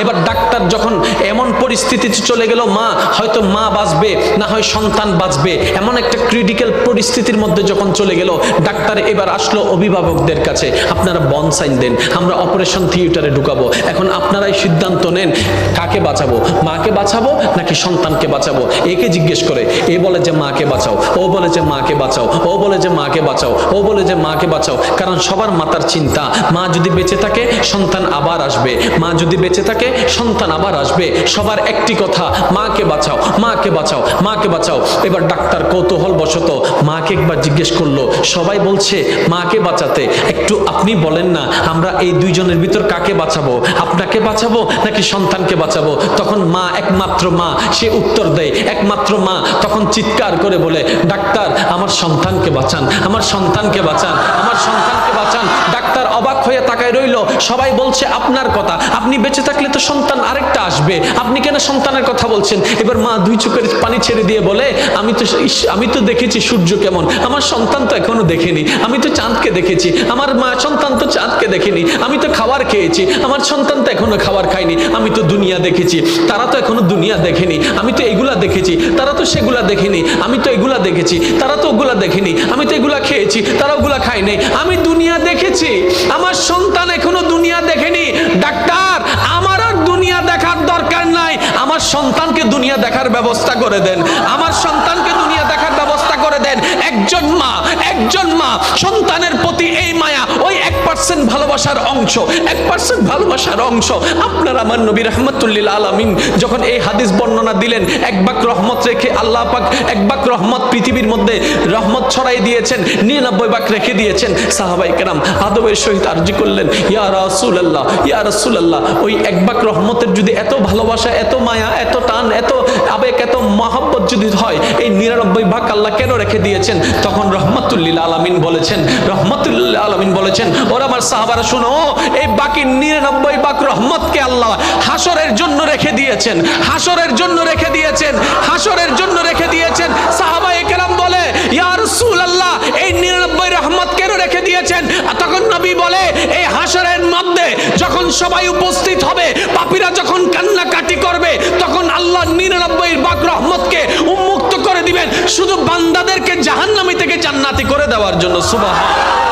এবার ডাক্তার যখন এমন পরিস্থিতিতে চলে গেল, মা হয়তো মা বাঁচবে না হয় সন্তান বাঁচবে, এমন একটা ক্রিটিক্যাল পরিস্থিতির মধ্যে যখন চলে গেল, ডাক্তার এবার আসলো অভিভাবকদের কাছে, আপনারা বন্ড সাইন দেন, আমরা অপারেশন থিয়েটারে ঢুকাবো, এখন আপনারাই সিদ্ধান্ত নেন কাকে বাঁচাবো, মাকে বাঁচাবো নাকি সন্তানকে বাঁচাবো। একে জিজ্ঞেস করে, এ বলে যে মাকে বাঁচাও, ও বলে যে মাকে বাঁচাও, ও বলে যে মাকে বাঁচাও, ও বলে যে মাকে বাঁচাও। কারণ সবার মাতার চিন্তা, মা যদি বেঁচে থাকে সন্তান আবার আসবে, মা যদি বেঁচে থাকে সন্তান আবার আসবে। সবার একটি কথা, মাকে বাঁচাও, মাকে বাঁচাও, মাকে বাঁচাও। এবার ডাক্তার কৌতূহল বশত মাকে একবার জিজ্ঞেস করলো, সবাই বলছে মাকে বাঁচাতে, একটু আপনি বলেন না আমরা এই দুইজনের ভিতর কাকে বাঁচাবো, আপনাকে বাঁচাবো নাকি সন্তানকে বাঁচাবো। তখন মা, একমাত্র মা, সে উত্তর দেয়, একমাত্র মা তখন চিৎকার করে বলে, ডাক্তার আমার সন্তানকে বাঁচান, আমার সন্তানকে বাঁচান, আমার সন্তানকে বাঁচান। ডাক্তার অবাক হয়ে তাকায় রইল, সবাই বলছে আপনার কথা, আপনি বেঁচে থাকলে তো সন্তান আরেকটা আসবে, আপনি কেন সন্তানের কথা বলছেন। এবার মা দুই চোখের পানি ছেড়ে দিয়ে বলে, আমি তো দেখেছি সূর্য কেমন, আমার সন্তান তো এখনো দেখেনি, আমি তো চাঁদকে দেখেছি, আমার মা সন্তান তো চাঁদকে দেখেনি, আমি তো খাবার খেয়েছি, আমার সন্তান তো এখনো খাবার খায়নি, আমি তো দুনিয়া দেখেছি, তারা তো এখনো দুনিয়া দেখেনি, আমি তো এগুলা দেখেছি, তারা তো সেগুলা দেখেনি, আমি তো এগুলা দেখেছি, তারা তো ওগুলা দেখেনি, আমি তো এগুলা খেয়েছি, তারা ওগুলা খায় নাই, আমি দুনিয়া দেখেছি, আমার সন্তান এখনো দুনিয়া দেখেনি। ডাক্তার আমার আর দুনিয়া দেখার দরকার নাই, আমার সন্তানকে দুনিয়া দেখার ব্যবস্থা করে দেন, আমার সন্তানকে দুনিয়া দেখার ব্যবস্থা করে দেন। একজন মা সন্তানের প্রতি এই মায়া, ওই 1% ভালোবাসার অংশ, 1% ভালোবাসার অংশ। আপনার আমার নবী রাহমাতুল্লিল আলামিন যখন এই হাদিস বর্ণনা দিলেন, এক বাক রহমত রেখে আল্লাহ পাক এক বাক রহমত পৃথিবীর মধ্যে রহমত ছড়াই দিয়েছেন, 99 বাক রেখে দিয়েছেন। সাহাবায়ে কেরাম আদবের সহিত আরজি করলেন, ইয়া রাসূলুল্লাহ, ইয়া রাসূলুল্লাহ, ওই এক বাক রহমতের যদি এত ভালোবাসা, এত মায়া, এত টান, এত আবেগ, এত মহব্বত যদি হয়, এই 99 ভাগ আল্লাহ কেন রেখে দিয়েছেন? তখন রহমাতুল্লিল আলামিন বলেছেন, রহমাতুল্লিল আলামিন বলেছেন, ওরা আমার সাহাবারা শোনো, এই বাকি 99 ভাগ রহমতকে আল্লাহ হাসরের জন্য রেখে দিয়েছেন, হাসরের জন্য রেখে দিয়েছেন, হাসরের জন্য রেখে দিয়েছেন। সাহাবায়ে কেরাম বলে, ইয়া রাসূলুল্লাহ, এই 99 রহমত কেন রেখে দিয়েছেন? তখন নবী বলে, এই হাসরের মধ্যে যখন সবাই উপস্থিত হবে, পাপীরা যখন কান্নাকাটি করবে, তখন আল্লাহ 99 ভাগ রহমতকে উন্মুক্ত করে দিবেন শুধু বান্দাদেরকে জাহান্নামী থেকে জান্নাতি করে দেওয়ার জন্য। সুবহানাল্লাহ।